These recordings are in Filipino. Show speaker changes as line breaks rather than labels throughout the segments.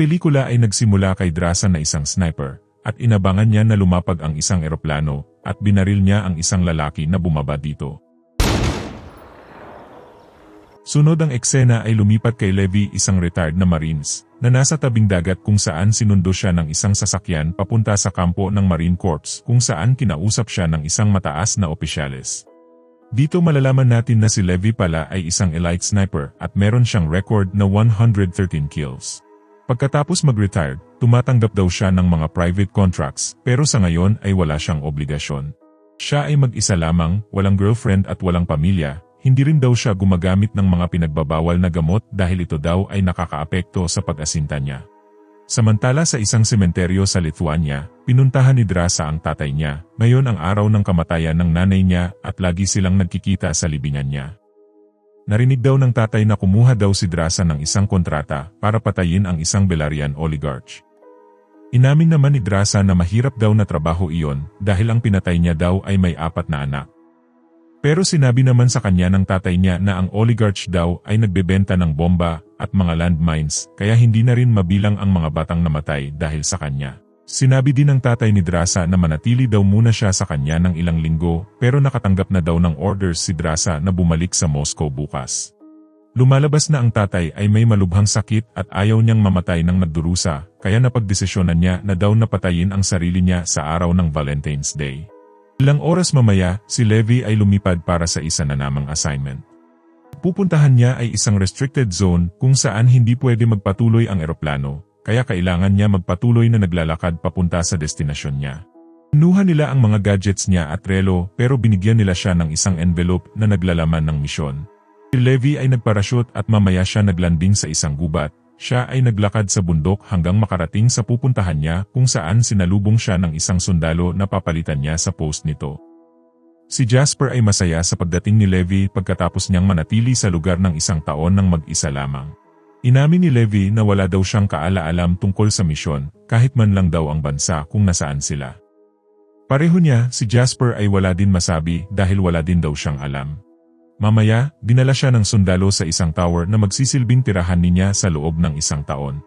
pelikula ay nagsimula kay Drasan na isang sniper, at inabangan niya na lumapag ang isang eroplano, at binaril niya ang isang lalaki na bumaba dito. Sunod ang eksena ay lumipat kay Levi, isang retired na Marines, na nasa tabing dagat kung saan sinundo siya ng isang sasakyan papunta sa kampo ng Marine Corps kung saan kinausap siya ng isang mataas na opisyales. Dito malalaman natin na si Levi pala ay isang elite sniper at meron siyang record na 113 kills. Pagkatapos mag-retire, tumatanggap daw siya ng mga private contracts pero sa ngayon ay wala siyang obligasyon. Siya ay mag-isa lamang, walang girlfriend at walang pamilya. Hindi rin daw siya gumagamit ng mga pinagbabawal na gamot dahil ito daw ay nakakaapekto sa pag-asinta niya. Samantala sa isang sementeryo sa Lithuania, pinuntahan ni Drasa ang tatay niya. Ngayon ang araw ng kamatayan ng nanay niya at lagi silang nagkikita sa libingan niya. Narinig daw ng tatay na kumuha daw si Drasa ng isang kontrata para patayin ang isang Belarian oligarch. Inamin naman ni Drasa na mahirap daw na trabaho iyon dahil ang pinatay niya daw ay may 4 na anak. Pero sinabi naman sa kanya ng tatay niya na ang oligarch daw ay nagbebenta ng bomba at mga landmines kaya hindi na rin mabilang ang mga batang namatay dahil sa kanya. Sinabi din ng tatay ni Drasa na manatili daw muna siya sa kanya ng ilang linggo pero nakatanggap na daw ng orders si Drasa na bumalik sa Moscow bukas. Lumalabas na ang tatay ay may malubhang sakit at ayaw niyang mamatay ng nagdurusa kaya napagdesisyonan niya na daw napatayin ang sarili niya sa araw ng Valentine's Day. Ilang oras mamaya, si Levi ay lumipad para sa isa na namang assignment. Pupuntahan niya ay isang restricted zone kung saan hindi pwede magpatuloy ang eroplano, kaya kailangan niya magpatuloy na naglalakad papunta sa destinasyon niya. Kinuha nila ang mga gadgets niya at relo pero binigyan nila siya ng isang envelope na naglalaman ng misyon. Si Levi ay nagparachute at mamaya siya naglanding sa isang gubat. Siya ay naglakad sa bundok hanggang makarating sa pupuntahan niya kung saan sinalubong siya ng isang sundalo na papalitan niya sa post nito. Si Jasper ay masaya sa pagdating ni Levi pagkatapos niyang manatili sa lugar ng isang taon ng mag-isa lamang. Inamin ni Levi na wala daw siyang kaala-alam tungkol sa misyon kahit man lang daw ang bansa kung nasaan sila. Pareho niya, si Jasper ay wala din masabi dahil wala din daw siyang alam. Mamaya, dinala siya ng sundalo sa isang tower na magsisilbing tirahan niya sa loob ng isang taon.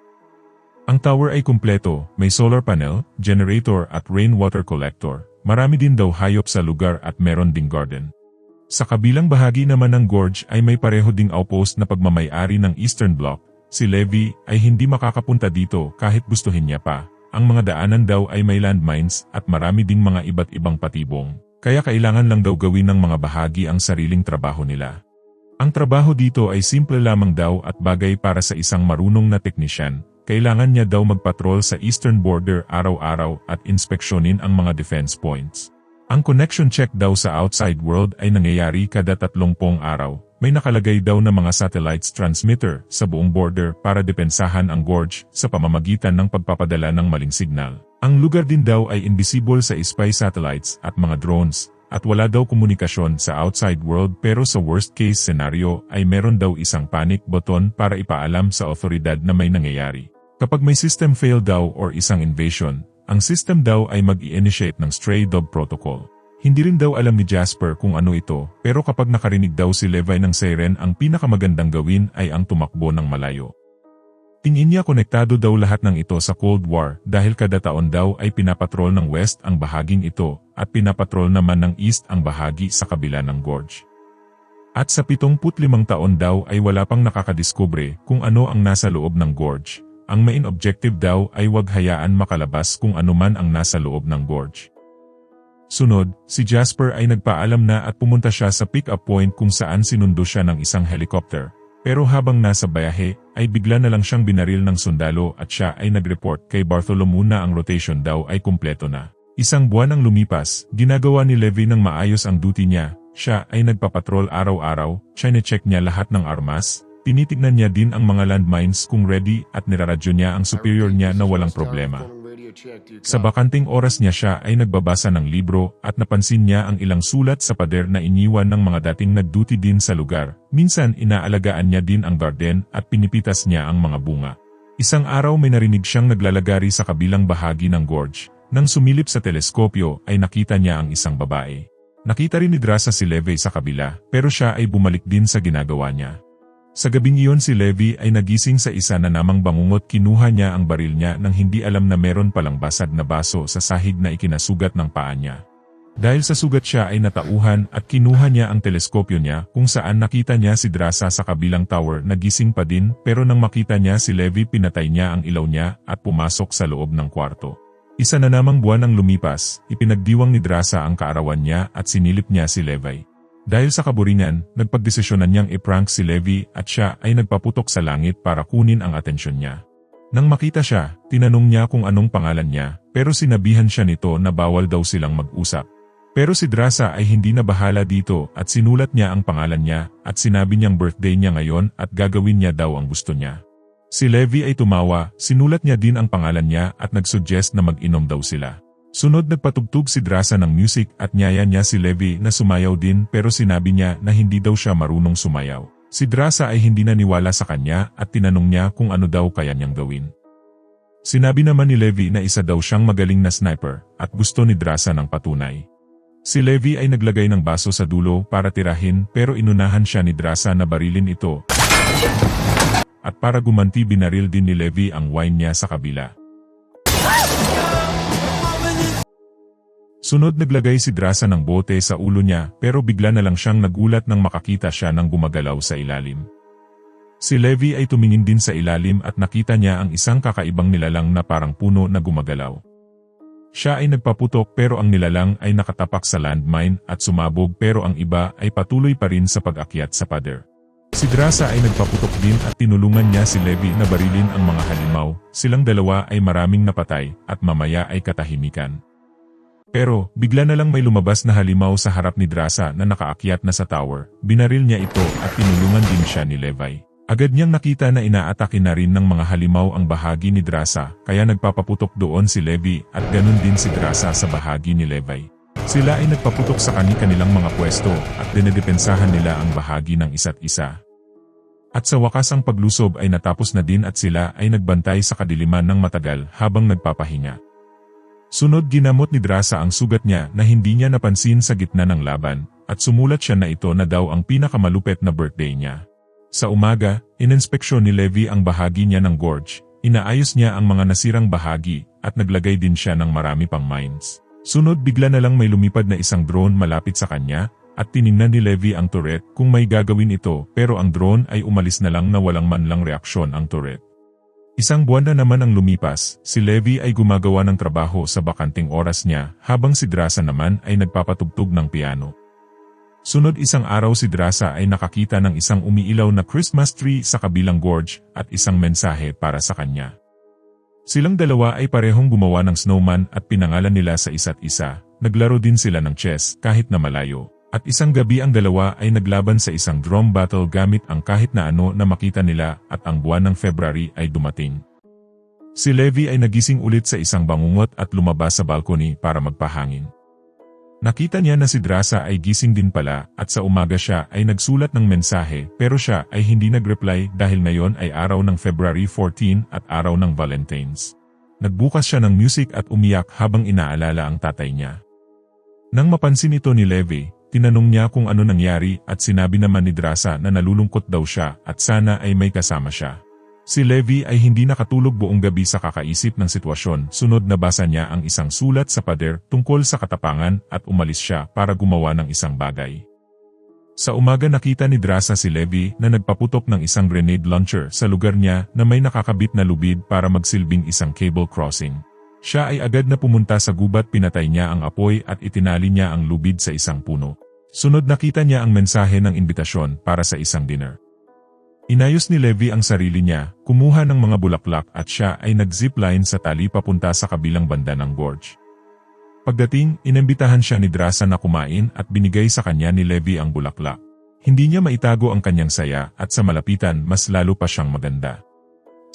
Ang tower ay kumpleto, may solar panel, generator at rainwater collector. Marami din daw hayop sa lugar at meron ding garden. Sa kabilang bahagi naman ng gorge ay may pareho ding outpost na pagmamay-ari ng Eastern Bloc. Si Levi ay hindi makakapunta dito kahit gustuhin niya pa. Ang mga daanan daw ay may landmines at marami ding mga iba't ibang patibong. Kaya kailangan lang daw gawin ng mga bahagi ang sariling trabaho nila. Ang trabaho dito ay simple lamang daw at bagay para sa isang marunong na teknisyan. Kailangan niya daw magpatrol sa eastern border araw-araw at inspeksyonin ang mga defense points. Ang connection check daw sa outside world ay nangyayari kada 30 araw. May nakalagay daw na mga satellites transmitter sa buong border para depensahan ang gorge sa pamamagitan ng pagpapadala ng maling signal. Ang lugar din daw ay invisible sa spy satellites at mga drones, at wala daw komunikasyon sa outside world pero sa worst case scenario ay meron daw isang panic button para ipaalam sa otoridad na may nangyayari. Kapag may system fail daw or isang invasion, ang system daw ay mag-i-initiate ng stray dog protocol. Hindi rin daw alam ni Jasper kung ano ito pero kapag nakarinig daw si Levi ng siren ang pinakamagandang gawin ay ang tumakbo ng malayo. Tingin niya konektado daw lahat ng ito sa Cold War dahil kada taon daw ay pinapatrol ng West ang bahaging ito at pinapatrol naman ng East ang bahagi sa kabila ng gorge. At sa 75 taon daw ay wala pang nakakadiskubre kung ano ang nasa loob ng gorge. Ang main objective daw ay huwag hayaan makalabas kung ano man ang nasa loob ng gorge. Sunod, si Jasper ay nagpaalam na at pumunta siya sa pick-up point kung saan sinundo siya ng isang helicopter. Pero habang nasa bayahe, ay bigla na lang siyang binaril ng sundalo at siya ay nag-report kay Bartholomew na ang rotation daw ay kumpleto na. Isang buwan ang lumipas, ginagawa ni Levi ng maayos ang duty niya, siya ay nagpapatrol araw-araw, chine-check niya lahat ng armas, tinitignan niya din ang mga landmines kung ready at niraradyo niya ang superior niya na walang problema. Sa bakanting oras niya siya ay nagbabasa ng libro at napansin niya ang ilang sulat sa pader na iniwan ng mga dating nag-duty din sa lugar. Minsan inaalagaan niya din ang garden at pinipitas niya ang mga bunga. Isang araw may narinig siyang naglalagari sa kabilang bahagi ng gorge. Nang sumilip sa teleskopyo ay nakita niya ang isang babae. Nakita rin ni Drasa si Levi sa kabila pero siya ay bumalik din sa ginagawa niya. Sa gabing iyon si Levi ay nagising sa isa na namang bangungot, kinuha niya ang baril niya nang hindi alam na meron palang basag na baso sa sahig na ikinasugat ng paa niya. Dahil sa sugat siya ay natauhan at kinuha niya ang teleskopyo niya kung saan nakita niya si Drasa sa kabilang tower, nagising pa din pero nang makita niya si Levi pinatay niya ang ilaw niya at pumasok sa loob ng kwarto. Isa na namang buwan ang lumipas, ipinagdiwang ni Drasa ang kaarawan niya at sinilip niya si Levi. Dahil sa kaburingan, nagpagdesisyonan niyang iprank si Levi at siya ay nagpaputok sa langit para kunin ang atensyon niya. Nang makita siya, tinanong niya kung anong pangalan niya pero sinabihan siya nito na bawal daw silang mag-usap. Pero si Drasa ay hindi na bahala dito at sinulat niya ang pangalan niya at sinabi niyang birthday niya ngayon at gagawin niya daw ang gusto niya. Si Levi ay tumawa, sinulat niya din ang pangalan niya at nagsuggest na mag-inom daw sila. Sunod nagpatugtog si Drasa ng music at niyaya niya si Levi na sumayaw din pero sinabi niya na hindi daw siya marunong sumayaw. Si Drasa ay hindi naniwala sa kanya at tinanong niya kung ano daw kaya niyang gawin. Sinabi naman ni Levi na isa daw siyang magaling na sniper at gusto ni Drasa ng patunay. Si Levi ay naglagay ng baso sa dulo para tirahin pero inunahan siya ni Drasa na barilin ito. At para gumanti binaril din ni Levi ang wine niya sa kabila. Sunod naglagay si Drasa ng bote sa ulo niya pero bigla na lang siyang nagulat nang makakita siya ng gumagalaw sa ilalim. Si Levi ay tumingin din sa ilalim at nakita niya ang isang kakaibang nilalang na parang puno na gumagalaw. Siya ay nagpaputok pero ang nilalang ay nakatapak sa landmine at sumabog pero ang iba ay patuloy pa rin sa pag-akyat sa pader. Si Drasa ay nagpaputok din at tinulungan niya si Levi na barilin ang mga halimaw, silang dalawa ay maraming napatay at mamaya ay katahimikan. Pero bigla na lang may lumabas na halimaw sa harap ni Drasa na nakaakyat na sa tower, binaril niya ito at tinulungan din siya ni Levi. Agad niyang nakita na inaatake na rin ng mga halimaw ang bahagi ni Drasa, kaya nagpapaputok doon si Levi at ganun din si Drasa sa bahagi ni Levi. Sila ay nagpaputok sa kanilang mga pwesto at dinedepensahan nila ang bahagi ng isa't isa. At sa wakas ang paglusob ay natapos na din at sila ay nagbantay sa kadiliman ng matagal habang nagpapahinga. Sunod ginamot ni Drasa ang sugat niya na hindi niya napansin sa gitna ng laban at sumulat siya na ito na daw ang pinakamalupit na birthday niya. Sa umaga, ininspeksyon ni Levi ang bahagi niya ng gorge, inaayos niya ang mga nasirang bahagi, at naglagay din siya ng marami pang mines. Sunod bigla na lang may lumipad na isang drone malapit sa kanya, at tiningnan ni Levi ang turret kung may gagawin ito pero ang drone ay umalis na lang na walang man lang reaksyon ang turret. Isang buwan na naman ang lumipas, si Levi ay gumagawa ng trabaho sa bakanting oras niya habang si Drasa naman ay nagpapatugtog ng piano. Sunod isang araw si Drasa ay nakakita ng isang umiilaw na Christmas tree sa kabilang gorge at isang mensahe para sa kanya. Silang dalawa ay parehong gumawa ng snowman at pinangalan nila sa isa't isa, naglaro din sila ng chess kahit na malayo. At isang gabi ang dalawa ay naglaban sa isang drum battle gamit ang kahit na ano na makita nila at ang buwan ng February ay dumating. Si Levi ay nagising ulit sa isang bangungot at lumabas sa balcony para magpahangin. Nakita niya na si Drasa ay gising din pala at sa umaga siya ay nagsulat ng mensahe pero siya ay hindi nag-reply dahil ngayon ay araw ng February 14 at araw ng Valentine's. Nagbukas siya ng music at umiyak habang inaalala ang tatay niya. Nang mapansin ito ni Levi, tinanong niya kung ano nangyari at sinabi naman ni Drasa na nalulungkot daw siya at sana ay may kasama siya. Si Levi ay hindi nakatulog buong gabi sa kakaisip ng sitwasyon. Sunod nabasa niya ang isang sulat sa pader tungkol sa katapangan at umalis siya para gumawa ng isang bagay. Sa umaga nakita ni Drasa si Levi na nagpaputok ng isang grenade launcher sa lugar niya na may nakakabit na lubid para magsilbing isang cable crossing. Siya ay agad na pumunta sa gubat, pinatay niya ang apoy at itinali niya ang lubid sa isang puno. Sunod nakita niya ang mensahe ng imbitasyon para sa isang dinner. Inayos ni Levi ang sarili niya, kumuha ng mga bulaklak at siya ay nag-zipline sa tali papunta sa kabilang banda ng gorge. Pagdating, inimbitahan siya ni Drasa na kumain at binigay sa kanya ni Levi ang bulaklak. Hindi niya maitago ang kanyang saya at sa malapitan mas lalo pa siyang maganda.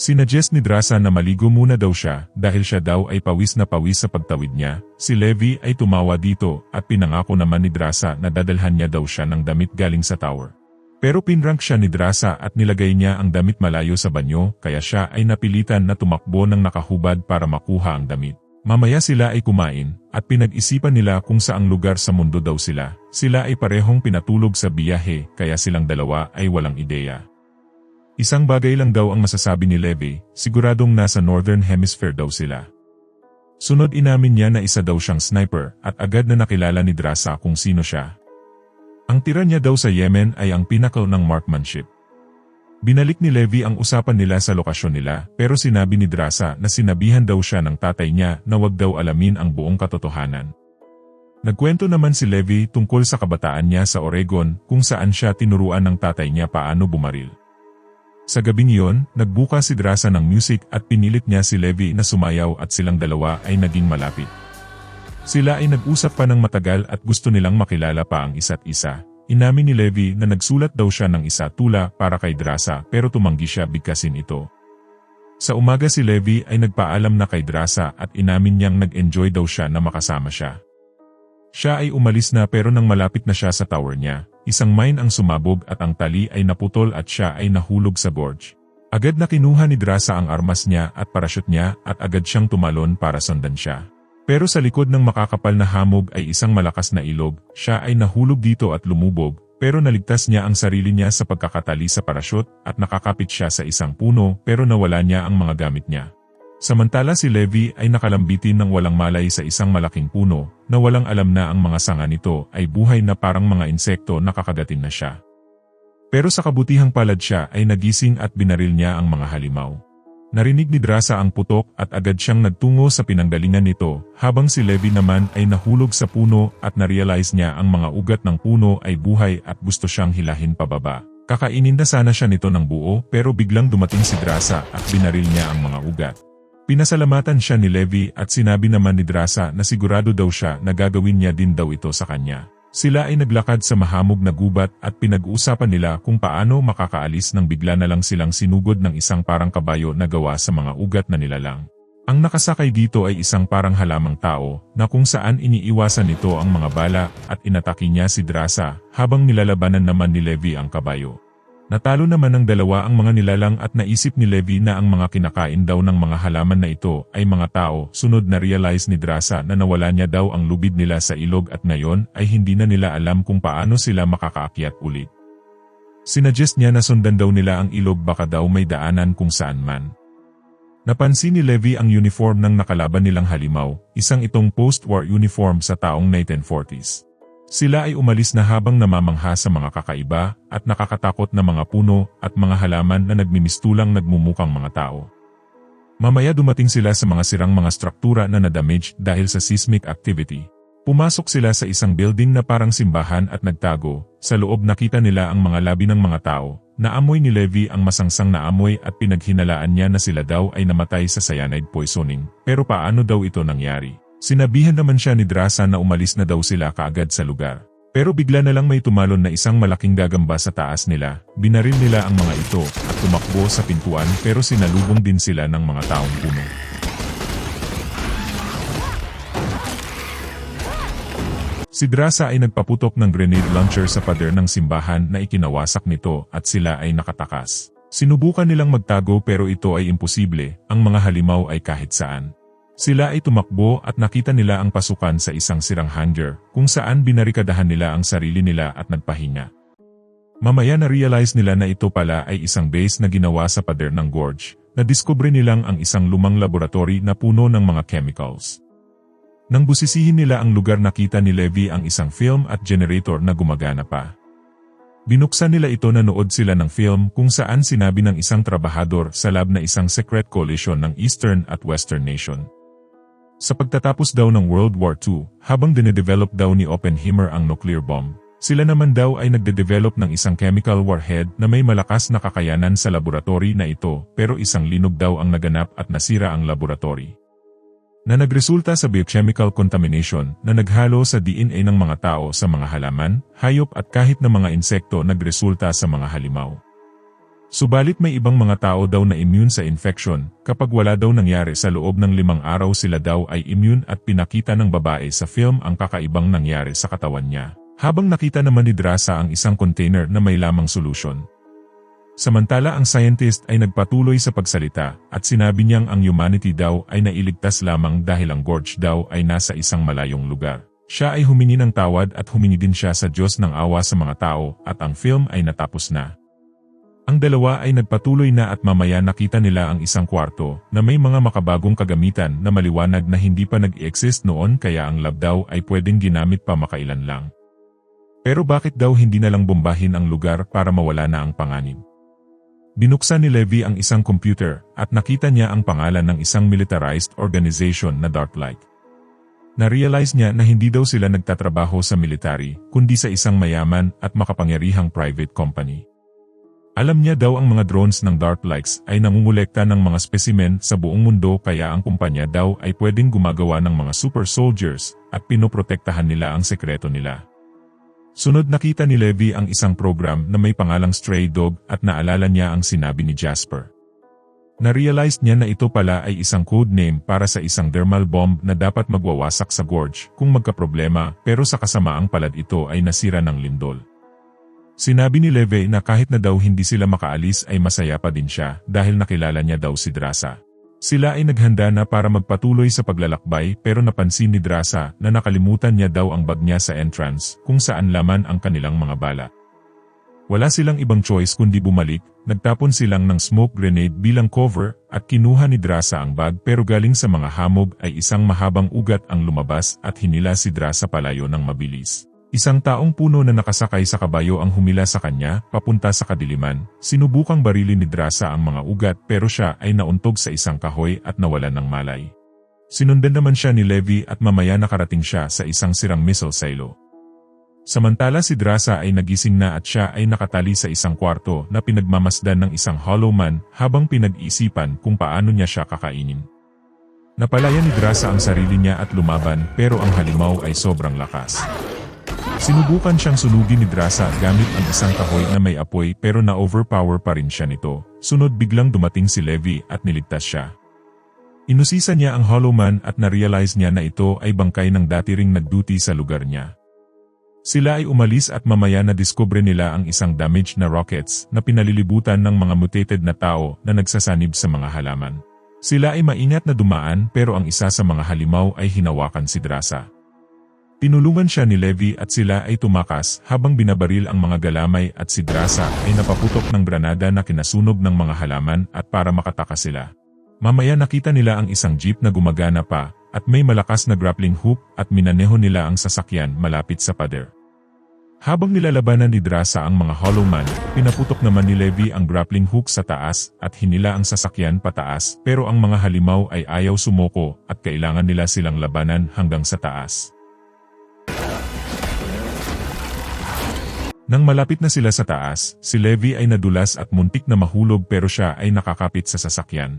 Sinuggest ni Drasa na maligo muna daw siya dahil siya daw ay pawis na pawis sa pagtawid niya. Si Levi ay tumawa dito at pinangako naman ni Drasa na dadalhan niya daw siya ng damit galing sa tower. Pero pinrank siya ni Drasa at nilagay niya ang damit malayo sa banyo kaya siya ay napilitan na tumakbo ng nakahubad para makuha ang damit. Mamaya sila ay kumain at pinag-isipan nila kung saang lugar sa mundo daw sila. Sila ay parehong pinatulog sa biyahe kaya silang dalawa ay walang ideya. Isang bagay lang daw ang masasabi ni Levi, siguradong nasa Northern Hemisphere daw sila. Sunod inamin niya na isa daw siyang sniper at agad na nakilala ni Drasa kung sino siya. Ang tira niya daw sa Yemen ay ang pinnacle ng marksmanship. Binalik ni Levi ang usapan nila sa lokasyon nila pero sinabi ni Drasa na sinabihan daw siya ng tatay niya na wag daw alamin ang buong katotohanan. Nagkwento naman si Levi tungkol sa kabataan niya sa Oregon kung saan siya tinuruan ng tatay niya paano bumaril. Sa gabing iyon, nagbuka si Drasa ng music at pinilit niya si Levi na sumayaw at silang dalawa ay naging malapit. Sila ay nag-usap pa ng matagal at gusto nilang makilala pa ang isa't isa. Inamin ni Levi na nagsulat daw siya ng isa tula para kay Drasa pero tumanggi siya bigkasin ito. Sa umaga si Levi ay nagpaalam na kay Drasa at inamin niyang nag-enjoy daw siya na makasama siya. Siya ay umalis na pero nang malapit na siya sa tower niya, isang mine ang sumabog at ang tali ay naputol at siya ay nahulog sa gorge. Agad na kinuha ni Drasa ang armas niya at parachute niya at agad siyang tumalon para sundan siya. Pero sa likod ng makakapal na hamog ay isang malakas na ilog, siya ay nahulog dito at lumubog, pero naligtas niya ang sarili niya sa pagkakatali sa parachute at nakakapit siya sa isang puno pero nawala niya ang mga gamit niya. Samantala si Levi ay nakalambitin ng walang malay sa isang malaking puno na walang alam na ang mga sanga nito ay buhay na parang mga insekto na kakagatin na siya. Pero sa kabutihang palad siya ay nagising at binaril niya ang mga halimaw. Narinig ni Drasa ang putok at agad siyang nagtungo sa pinanggalingan nito habang si Levi naman ay nahulog sa puno at narealize niya ang mga ugat ng puno ay buhay at gusto siyang hilahin pababa. Kakainin na sana siya nito ng buo pero biglang dumating si Drasa at binaril niya ang mga ugat. Pinasalamatan siya ni Levi at sinabi naman ni Drasa na sigurado daw siya na gagawin niya din daw ito sa kanya. Sila ay naglakad sa mahamog na gubat at pinag-uusapan nila kung paano makakaalis nang bigla na lang silang sinugod ng isang parang kabayo na gawa sa mga ugat na nilalang. Ang nakasakay dito ay isang parang halamang tao na kung saan iniiwasan nito ang mga bala at inatake niya si Drasa habang nilalabanan naman ni Levi ang kabayo. Natalo naman ng dalawa ang mga nilalang at naisip ni Levi na ang mga kinakain daw ng mga halaman na ito ay mga tao. Sunod na realize ni Drasa na nawala niya daw ang lubid nila sa ilog at ngayon ay hindi na nila alam kung paano sila makakaakyat ulit. Sinuggest niya na sundan daw nila ang ilog baka daw may daanan kung saan man. Napansin ni Levi ang uniform ng nakalaban nilang halimaw, isang itong post-war uniform sa taong 1940s. Sila ay umalis na habang namamangha sa mga kakaiba at nakakatakot na mga puno at mga halaman na nagmimistulang nagmumukang mga tao. Mamaya dumating sila sa mga sirang mga struktura na nadamage dahil sa seismic activity. Pumasok sila sa isang building na parang simbahan at nagtago. Sa loob nakita nila ang mga labi ng mga tao. Naamoy ni Levi ang masangsang na amoy at pinaghinalaan niya na sila daw ay namatay sa cyanide poisoning. Pero paano daw ito nangyari? Sinabihan naman siya ni Drasa na umalis na daw sila kaagad sa lugar. Pero bigla na lang may tumalon na isang malaking gagamba sa taas nila. Binaril nila ang mga ito at tumakbo sa pintuan pero sinalubong din sila ng mga taong puno. Si Drasa ay nagpaputok ng grenade launcher sa pader ng simbahan na ikinawasak nito at sila ay nakatakas. Sinubukan nilang magtago pero ito ay imposible, ang mga halimaw ay kahit saan. Sila ay tumakbo at nakita nila ang pasukan sa isang sirang hangar kung saan binarikadahan nila ang sarili nila at nagpahinga. Mamaya na-realize nila na ito pala ay isang base na ginawa sa pader ng gorge. Nadiskubre nilang ang isang lumang laboratory na puno ng mga chemicals. Nang busisihin nila ang lugar nakita ni Levi ang isang film at generator na gumagana pa. Binuksan nila ito na nood sila ng film kung saan sinabi ng isang trabahador sa lab na isang secret coalition ng Eastern at Western nation. Sa pagtatapos daw ng World War II, habang dinedevelop daw ni Oppenheimer ang nuclear bomb, sila naman daw ay nagde-develop ng isang chemical warhead na may malakas na kakayanan sa laboratory na ito pero isang linog daw ang naganap at nasira ang laboratory. Na nagresulta sa biochemical contamination na naghalo sa DNA ng mga tao sa mga halaman, hayop at kahit na mga insekto nagresulta sa mga halimaw. Subalit may ibang mga tao daw na immune sa infection, kapag wala daw nangyari sa loob ng 5 araw sila daw ay immune at pinakita ng babae sa film ang kakaibang nangyari sa katawan niya. Habang nakita naman ni Drasa ang isang container na may lamang solution. Samantala ang scientist ay nagpatuloy sa pagsalita at sinabi niyang ang humanity daw ay nailigtas lamang dahil ang gorge daw ay nasa isang malayong lugar. Siya ay humingi ng tawad at humingi din siya sa Diyos ng awa sa mga tao at ang film ay natapos na. Ang dalawa ay nagpatuloy na at mamaya nakita nila ang isang kwarto na may mga makabagong kagamitan na maliwanag na hindi pa nag-exist noon kaya ang lab daw ay pwedeng ginamit pa makailan lang. Pero bakit daw hindi na lang bombahin ang lugar para mawala na ang panganib? Binuksan ni Levi ang isang computer at nakita niya ang pangalan ng isang militarized organization na Darklight. Na-realize niya na hindi daw sila nagtatrabaho sa military kundi sa isang mayaman at makapangyarihang private company. Alam niya daw ang mga drones ng Darklights ay nangungulekta ng mga spesimen sa buong mundo kaya ang kumpanya daw ay pwedeng gumagawa ng mga super soldiers at pinoprotektahan nila ang sekreto nila. Sunod nakita ni Levi ang isang program na may pangalang Stray Dog at naalala niya ang sinabi ni Jasper. Na-realize niya na ito pala ay isang code name para sa isang thermal bomb na dapat magwawasak sa gorge kung magkaproblema pero sa kasamaang palad ito ay nasira ng lindol. Sinabi ni Levi na kahit na daw hindi sila makaalis ay masaya pa din siya dahil nakilala niya daw si Drasa. Sila ay naghanda na para magpatuloy sa paglalakbay pero napansin ni Drasa na nakalimutan niya daw ang bag niya sa entrance kung saan laman ang kanilang mga bala. Wala silang ibang choice kundi bumalik, nagtapon silang ng smoke grenade bilang cover at kinuha ni Drasa ang bag pero galing sa mga hamog ay isang mahabang ugat ang lumabas at hinila si Drasa palayo ng mabilis. Isang taong puno na nakasakay sa kabayo ang humila sa kanya, papunta sa kadiliman. Sinubukang barilin ni Drasa ang mga ugat pero siya ay nauntog sa isang kahoy at nawalan ng malay. Sinundan naman siya ni Levi at mamaya nakarating siya sa isang sirang missile silo. Samantala si Drasa ay nagising na at siya ay nakatali sa isang kwarto na pinagmamasdan ng isang hollow man habang pinag-iisipan kung paano niya siya kakainin. Napalaya ni Drasa ang sarili niya at lumaban pero ang halimaw ay sobrang lakas. Sinubukan siyang sunugin ni Drasa gamit ang isang kahoy na may apoy pero na-overpower pa rin siya nito. Sunod biglang dumating si Levi at niligtas siya. Inusisa niya ang Hollow Man at na-realize niya na ito ay bangkay ng dati ring nag-duty sa lugar niya. Sila ay umalis at mamaya na diskubre nila ang isang damaged na rockets na pinalilibutan ng mga mutated na tao na nagsasanib sa mga halaman. Sila ay maingat na dumaan pero ang isa sa mga halimaw ay hinawakan si Drasa. Tinulungan siya ni Levi at sila ay tumakas habang binabaril ang mga galamay at si Drasa ay napaputok ng granada na kinasunog ng mga halaman at para makatakas sila. Mamaya nakita nila ang isang jeep na gumagana pa at may malakas na grappling hook at minaneho nila ang sasakyan malapit sa pader. Habang nilalabanan ni Drasa ang mga Hollow Man, pinaputok naman ni Levi ang grappling hook sa taas at hinila ang sasakyan pataas pero ang mga halimaw ay ayaw sumoko at kailangan nila silang labanan hanggang sa taas. Nang malapit na sila sa taas, si Levi ay nadulas at muntik na mahulog pero siya ay nakakapit sa sasakyan.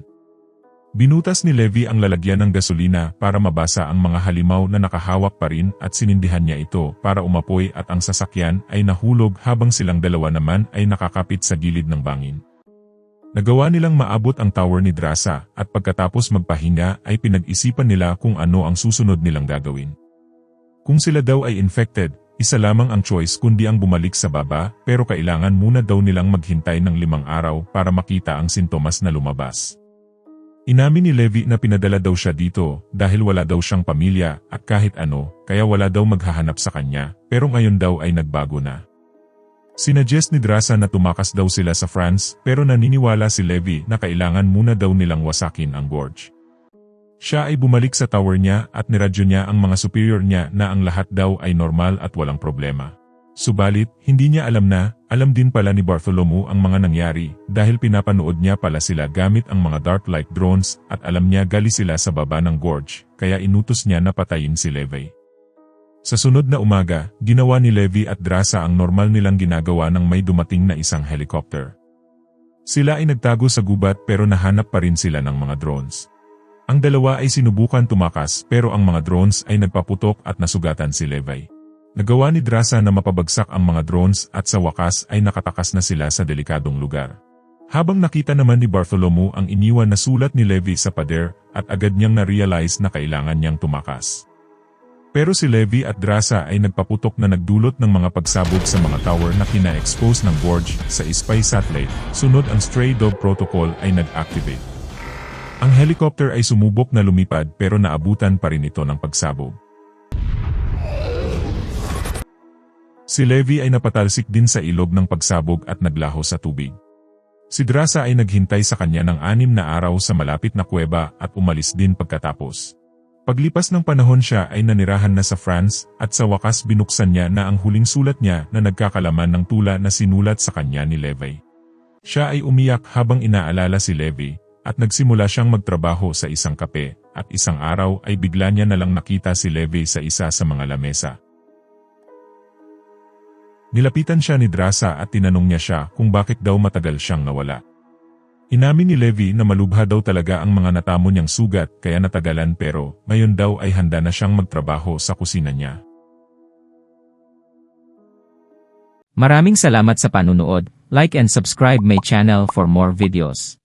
Binutas ni Levi ang lalagyan ng gasolina para mabasa ang mga halimaw na nakahawak pa rin at sinindihan niya ito para umapoy at ang sasakyan ay nahulog habang silang dalawa naman ay nakakapit sa gilid ng bangin. Nagawa nilang maabot ang tower ni Drasa at pagkatapos magpahinga ay pinag-isipan nila kung ano ang susunod nilang gagawin. Kung sila daw ay infected, isa lamang ang choice kundi ang bumalik sa baba pero kailangan muna daw nilang maghintay ng 5 araw para makita ang sintomas na lumabas. Inamin ni Levi na pinadala daw siya dito dahil wala daw siyang pamilya at kahit ano kaya wala daw maghahanap sa kanya pero ngayon daw ay nagbago na. Sinuggest ni Drasa na tumakas daw sila sa France pero naniniwala si Levi na kailangan muna daw nilang wasakin ang gorge. Siya ay bumalik sa tower niya at niradyo niya ang mga superior niya na ang lahat daw ay normal at walang problema. Subalit, hindi niya alam din pala ni Bartholomew ang mga nangyari dahil pinapanood niya pala sila gamit ang mga Darklight drones at alam niya gali sila sa baba ng gorge kaya inutos niya na patayin si Levi. Sa sunod na umaga, ginawa ni Levi at Drasa ang normal nilang ginagawa nang may dumating na isang helicopter. Sila ay nagtago sa gubat pero nahanap pa rin sila ng mga drones. Ang dalawa ay sinubukan tumakas pero ang mga drones ay nagpaputok at nasugatan si Levi. Nagawa ni Drasa na mapabagsak ang mga drones at sa wakas ay nakatakas na sila sa delikadong lugar. Habang nakita naman ni Bartholomew ang iniwan na sulat ni Levi sa pader at agad niyang na-realize na kailangan niyang tumakas. Pero si Levi at Drasa ay nagpaputok na nagdulot ng mga pagsabog sa mga tower na kina-expose ng gorge sa spy satellite. Sunod ang Stray Dog Protocol ay nag-activate. Ang helicopter ay sumubok na lumipad pero naabutan pa rin ito ng pagsabog. Si Levi ay napatalsik din sa ilog ng pagsabog at naglaho sa tubig. Si Drasa ay naghintay sa kanya ng 6 na araw sa malapit na kuweba at umalis din pagkatapos. Paglipas ng panahon siya ay nanirahan na sa France at sa wakas binuksan niya na ang huling sulat niya na nagkakalaman ng tula na sinulat sa kanya ni Levi. Siya ay umiyak habang inaalala si Levi at nagsimula siyang magtrabaho sa isang kape at isang araw ay bigla niya nalang nakita si Levi sa isa sa mga lamesa. Nilapitan siya ni Drasa at tinanong niya siya kung bakit daw matagal siyang nawala. Inamin ni Levi na malubha daw talaga ang mga natamo niyang sugat kaya natagalan pero ngayon daw ay handa na siyang magtrabaho sa kusina niya.
Maraming salamat sa panunood. Like and subscribe my channel for more videos.